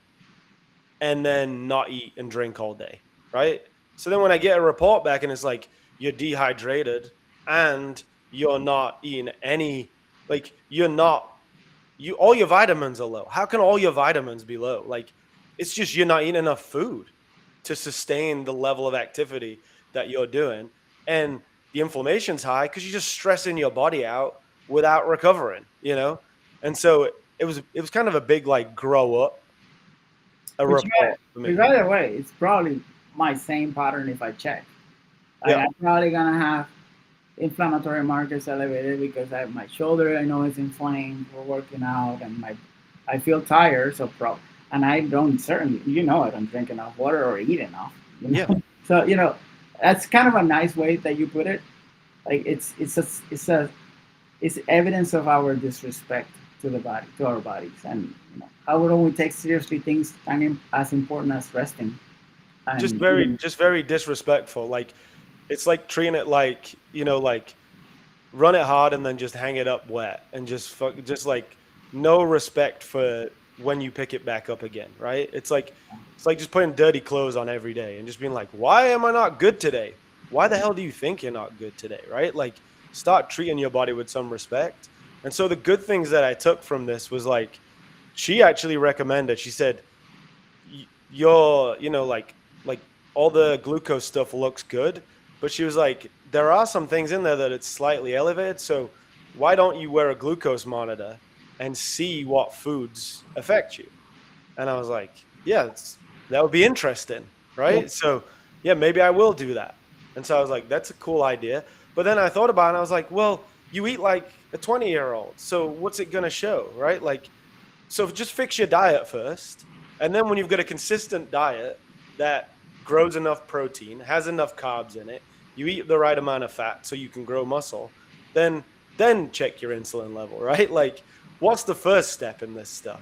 and then not eat and drink all day, right? So then when I get a report back and it's like you're dehydrated and you're not eating any, like you're not, you all your vitamins are low. How can all your vitamins be low? Like it's just you're not eating enough food to sustain the level of activity that you're doing, and the inflammation's high because you're just stressing your body out without recovering. And so it was kind of a big like grow up a But report for but me. either way, it's probably my same pattern if I check. Like Yeah. I'm probably gonna have inflammatory markers elevated because I have my shoulder. I know it's inflamed. We're working out, and I feel tired. So and I don't certainly, I don't drink enough water or eat enough. Yeah. So that's kind of a nice way that you put it. Like it's evidence of our disrespect to the body, to our bodies, and how don't we take seriously things as important as resting Just and very eating? just very disrespectful. Like it's like treating it like run it hard and then just hang it up wet and just like no respect for when you pick it back up again, right? It's like just putting dirty clothes on every day and just being like, why am I not good today? Why the hell do you think you're not good today, right? Like start treating your body with some respect. And so the good things that I took from this was like she actually recommended, she said your like all the glucose stuff looks good, but she was like there are some things in there that it's slightly elevated, so why don't you wear a glucose monitor and see what foods affect you? And I was like, yeah, that would be interesting, Yeah. right? So yeah, maybe I will do that. And so I was like, that's a cool idea. But then I thought about it and I was like, well, you eat like a 20-year-old, so what's it going to show, right? Like so just fix your diet first. And then when you've got a consistent diet that grows enough protein, has enough carbs in it, you eat the right amount of fat so you can grow muscle, then check your insulin level, right? Like what's the first step in this stuff?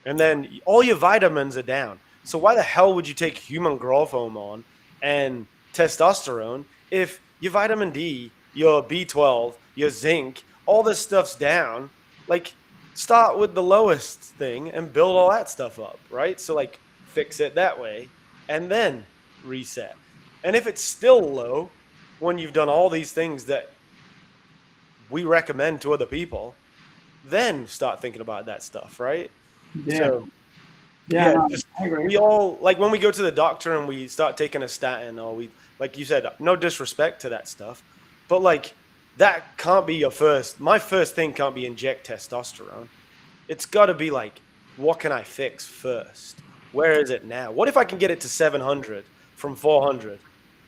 And then all your vitamins are down. So why the hell would you take human growth hormone and testosterone, if your vitamin D, your B12, your zinc, all this stuff's down, like start with the lowest thing and build all that stuff up, right? So like fix it that way and then reset. And if it's still low when you've done all these things that we recommend to other people, then start thinking about that stuff, right? Yeah. So Yeah. yeah, No, just I agree. we all like when we go to the doctor and we start taking a statin or we like you said, no disrespect to that stuff, but like that can't be your first. My first thing can't be inject testosterone. It's got to be like, what can I fix first? Where is it now? What if I can get it to 700 from 400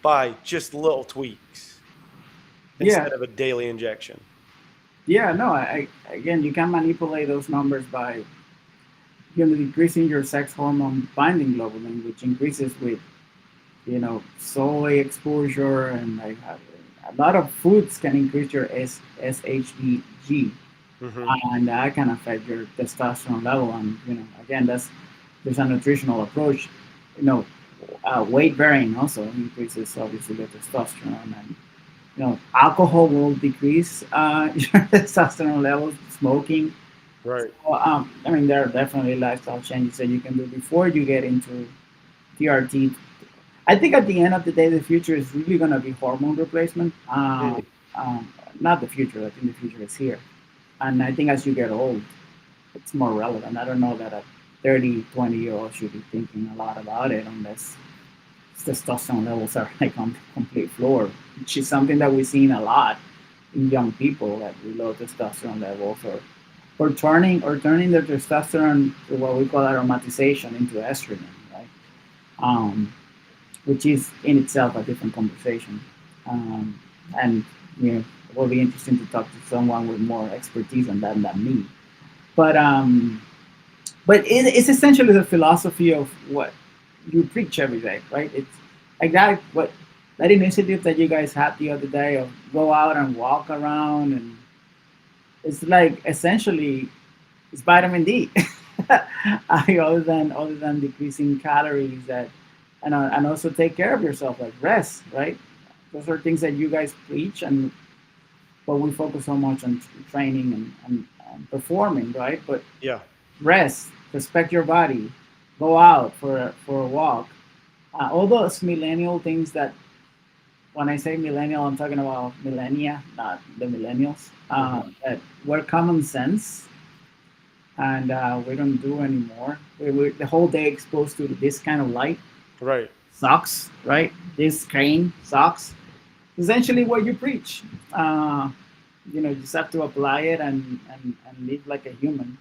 by just little tweaks Yeah. instead of a daily injection? Yeah. No, again, you can manipulate those numbers by decreasing your sex hormone binding globulin, which increases with soy exposure, and like a lot of foods can increase your SHBG, Hmm. and that can affect your testosterone level. And again, there's a nutritional approach. You know, weight bearing also increases obviously the testosterone, and alcohol will decrease your testosterone levels. Smoking. Right. So, I mean, there are definitely lifestyle changes that you can do before you get into TRT. I think at the end of the day, the future is really going to be hormone replacement. Mm. Not the future. I think the future is here. And I think as you get old, it's more relevant. I don't know that a 30, 20-year-old should be thinking a lot about it unless testosterone levels are like on the complete floor, which is something that we've seen a lot in young people, that low testosterone levels, or turning their testosterone to what we call aromatization into estrogen, right? Um, which is in itself a different conversation. Um, and it will be interesting to talk to someone with more expertise on that than me. But it's essentially the philosophy of what you preach every day, right? It's like that initiative that you guys had the other day of go out and walk around, and it's like essentially it's vitamin D. Other than decreasing calories, and also take care of yourself, like rest, right? Those are things that you guys preach, and but we focus so much on training and performing, right? But Yeah. rest, respect your body, go out for a walk. All those millennial things that, when I say millennial, I'm talking about millennia, not the millennials, Hmm. that were common sense, and we don't do anymore. We're the whole day exposed to this kind of light. Right. Sucks, right? This screen sucks. Essentially, what you preach. You just have to apply it and live like a human,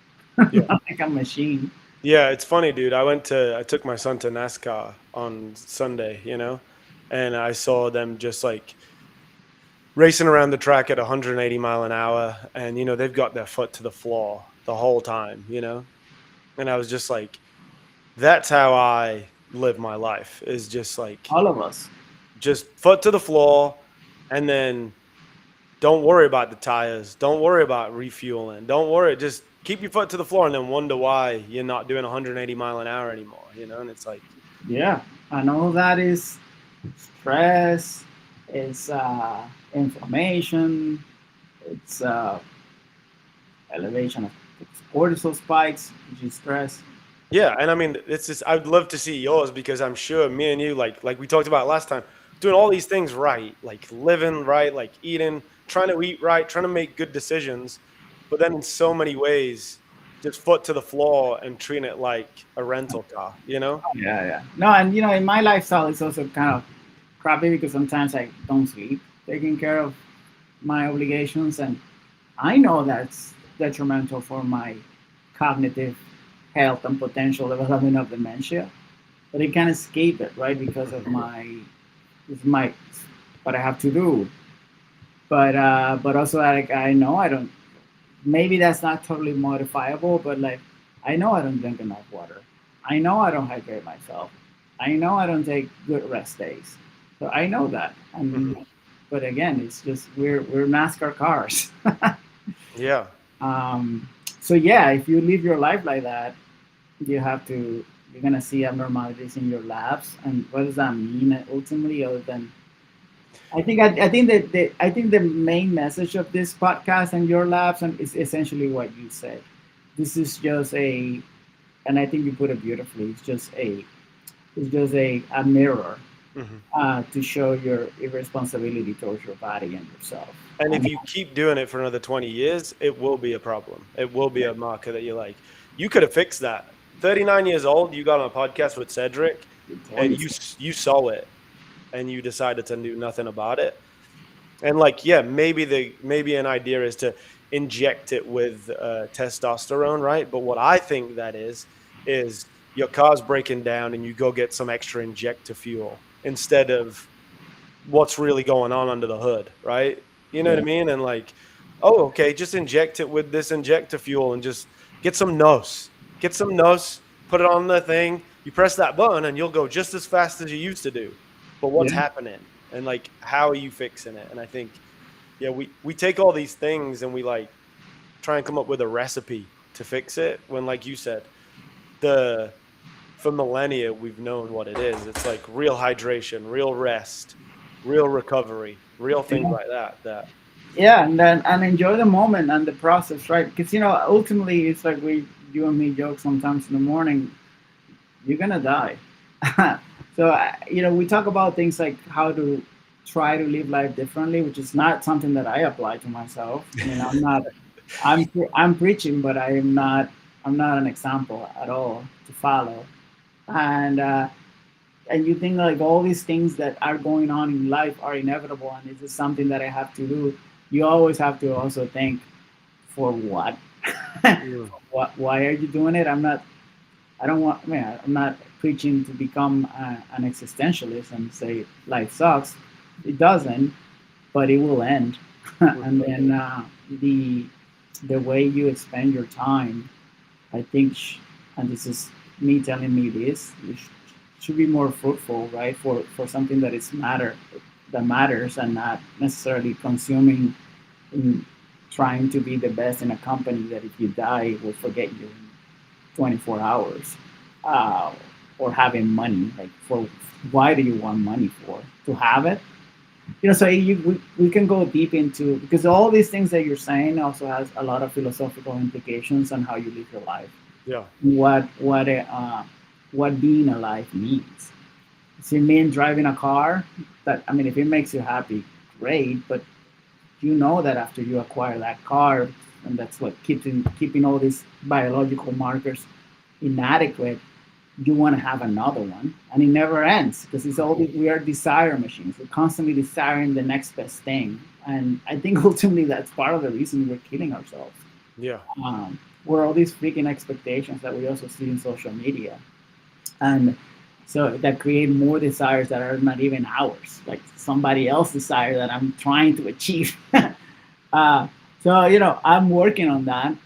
Yeah. not like a machine. Yeah, it's funny, dude. I took my son to NASCAR on Sunday, and I saw them just like racing around the track at 180 mile an hour, and they've got their foot to the floor the whole time, and I was just like, that's how I live my life, is just like All of us. just foot to the floor, and then don't worry about the tires, don't worry about refueling, don't worry, just keep your foot to the floor, and then wonder why you're not doing 180 mile an hour anymore, and it's like, Yeah, and all that is stress. It's inflammation. It's elevation of cortisol spikes, which is stress. yeah, and I mean, it's just I'd love to see yours, because I'm sure me and you, like we talked about last time, doing all these things right, like living right, like eating, trying to eat right, trying to make good decisions, but then in so many ways, just foot to the floor and treating it like a rental car, you know? Yeah, yeah. No, and in my lifestyle, it's also kind of crappy because sometimes I don't sleep, taking care of my obligations, and I know that's detrimental for my cognitive health and potential development of dementia, but I can't escape it, right? Because of Mhm. my what I have to do. But also, like, I know I don't. Maybe that's not totally modifiable, but like I know I don't drink enough water. I know I don't hydrate myself. I know I don't take good rest days. So I know that. Mhm. But again, it's just we're NASCAR cars. Yeah. um, so yeah, if you live your life like that, you have to. you're gonna see abnormalities in your labs. And what does that mean ultimately, other than I think the main message of this podcast and your labs and is essentially what you said. This is just a, and I think you put it beautifully. It's just a mirror Mhm. to show your irresponsibility towards your body and yourself. And if And you keep doing it for another 20 years, it will be a problem. It will be a marker that you're like, you could have fixed that. 39 years old, you got on a podcast with Cedric, and you saw it, and you decided to do nothing about it. And like, yeah, maybe an idea is to inject it with testosterone, right? But what I think that is your car's breaking down, and you go get some extra injector fuel instead of what's really going on under the hood, right? You know what I yeah, mean? And like, oh, okay, just inject it with this injector fuel and just get some nose, put it on the thing. You press that button, and you'll go just as fast as you used to do. But what's yeah, happening? And like, how are you fixing it? And I think, yeah, we take all these things and we like try and come up with a recipe to fix it. When, like you said, the for millennia we've known what it is. It's like real hydration, real rest, real recovery, real things yeah. like that. That Yeah, and then and enjoy the moment and the process, right? Because ultimately, it's like you and me joke sometimes in the morning. You're gonna die. So we talk about things like how to try to live life differently, which is not something that I apply to myself. I mean, I'm not. I'm preaching, but I am not. I'm not an example at all to follow. And and you think like all these things that are going on in life are inevitable, and this is something that I have to do. You always have to also think, for what? mm, What? Why are you doing it? I'm not. I don't want. I mean, I'm not preaching to become an existentialist and say life sucks. It doesn't, but it will end. And mhm, then the the way you spend your time, I think, and this is me telling me this, should be more fruitful, right? For something that matters, and not necessarily consuming in trying to be the best in a company that if you die will forget you in 24 hours, uh, or having money. Like, for why do you want money for? To have it? So we can go deep into, because all these things that you're saying also has a lot of philosophical implications on how you live your life, yeah, what being alive means. Does it mean driving a car? That, I mean, if it makes you happy, great. But you know that after you acquire that car, and that's what keeping all these biological markers inadequate, you want to have another one, and it never ends, because it's all mhm, we are desire machines. We're constantly desiring the next best thing, and I think ultimately that's part of the reason we're killing ourselves. yeah, We're all these freaking expectations that we also see in social media, and so that create more desires that are not even ours, like somebody else's desire that I'm trying to achieve. uh, so I'm working on that,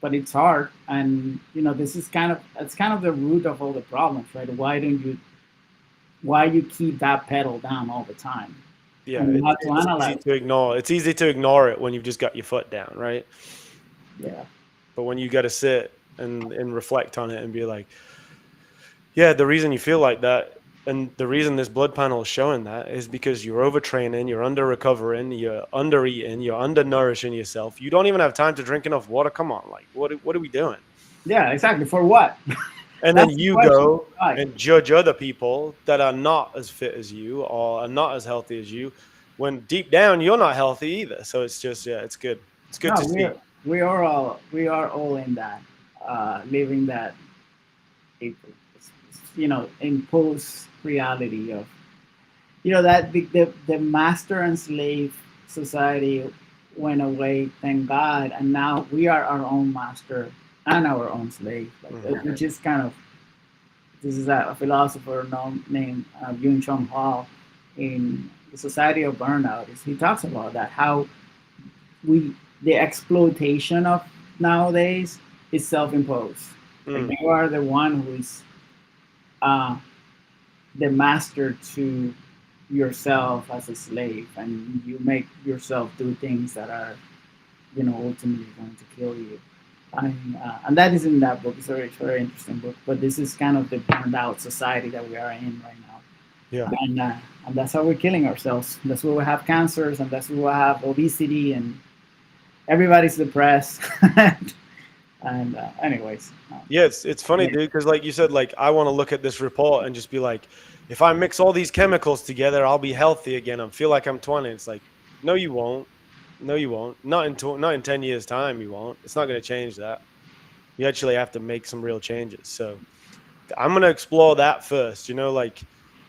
but it's hard, and this is kind of the root of all the problems, right? Why you keep that pedal down all the time, yeah. and you have to It's easy analyze. to ignore. It's easy to ignore it when you've just got your foot down, right? Yeah, But when you got to sit and reflect on it and be like, yeah, the reason you feel like that, and the reason this blood panel is showing that, is because you're overtraining, you're under recovering, you're under eating, you're undernourishing yourself. You don't even have time to drink enough water. Come on, like what are we doing? yeah, exactly. For what? And then That's the you question. go Right. and judge other people that are not as fit as you or are not as healthy as you, when deep down you're not healthy either. So it's just, yeah, it's good. It's good No, to see. we are all in that, living that, impulse reality of, that the master and slave society went away, thank God, and now we are our own master and our own slave. Like, Hmm. which is kind of, this is a philosopher known, named Yun Chong Hall, in the Society of Burnout. He talks about that, how we the exploitation of nowadays is self-imposed. Like, Mm, you are the one who is uh, the master to yourself as a slave, and you make yourself do things that are ultimately going to kill you. And that is in that book. It's a very interesting book. But this is kind of the burned out society that we are in right now. Yeah. And that's how we're killing ourselves. That's why we have cancers, and that's why we have obesity, and everybody's depressed. And anyways, Yeah, it's funny, yeah, dude, because like you said, like I want to look at this report and just be like, if I mix all these chemicals together, I'll be healthy again. I feel like I'm 20. It's like, no, you won't. No, you won't. Not in 10 years' time, you won't. It's not going to change that. You actually have to make some real changes. So I'm going to explore that first. Like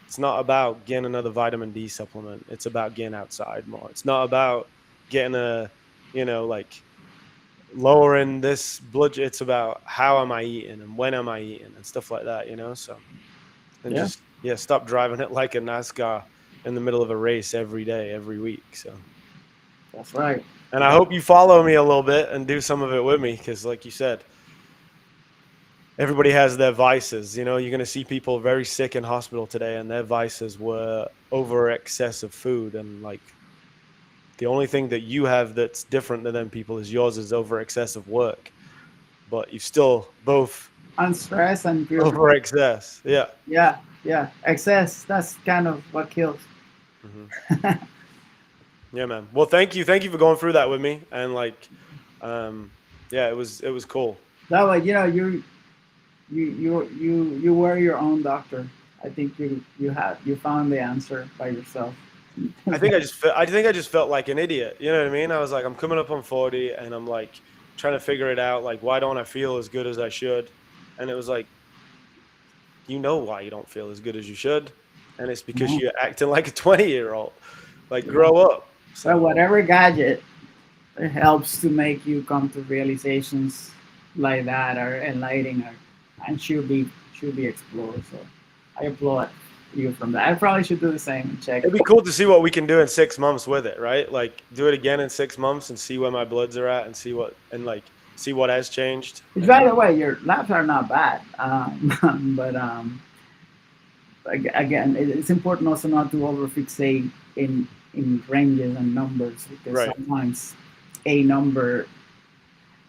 it's not about getting another vitamin D supplement. It's about getting outside more. It's not about getting like lowering this blood. It's about how am I eating and when am I eating and stuff like that. So, and yeah, just, yeah, stop driving it like a NASCAR in the middle of a race every day, every week. So, that's right. and I hope you follow me a little bit and do some of it with me. Cause like you said, everybody has their vices. You're going to see people very sick in hospital today and their vices were over excessive food. And like the only thing that you have that's different than them people is yours is over excessive work, but you still both And stress and peer over pressure. excess. Yeah. Yeah, yeah. Excess. That's kind of what kills. Hmm. Yeah, man. Well, thank you for going through that with me. And like, yeah, it was cool. That way, you were your own doctor. I think you found the answer by yourself. I think I just felt like an idiot. You know what I mean? I was like, I'm coming up on 40, and I'm like trying to figure it out. Like, why don't I feel as good as I should? And it was like, you know why you don't feel as good as you should, and it's because No, you're acting like a 20-year-old. Like, yeah. grow up. But So whatever gadget helps to make you come to realizations like that are enlightening and should be explored. So I applaud you from that. I probably should do the same and check. it'd be cool to see what we can do in 6 months with it, right? Like, do it again in 6 months and see where my bloods are at, and see what has changed. Which, And by the way, your labs are not bad, but again, it's important also not to overfixate in ranges and numbers because right. sometimes a number.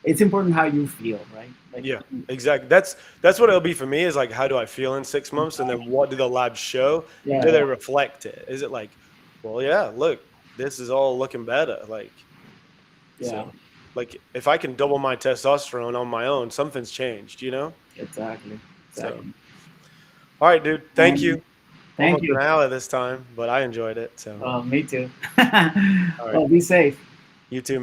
It's important how you feel, right? Like, Yeah, exactly. That's what it'll be for me is like, how do I feel in 6 months? And then what do the labs show? Do yeah, they reflect it? Is it like, well, yeah, look, this is all looking better. Like, yeah, so, like, if I can double my testosterone on my own, something's changed. exactly, So, exactly. all right, dude. Thank Um, you. Thank Almost you. an hour this time, but I enjoyed it. So, Me too. all right. Well, be safe. You too, man.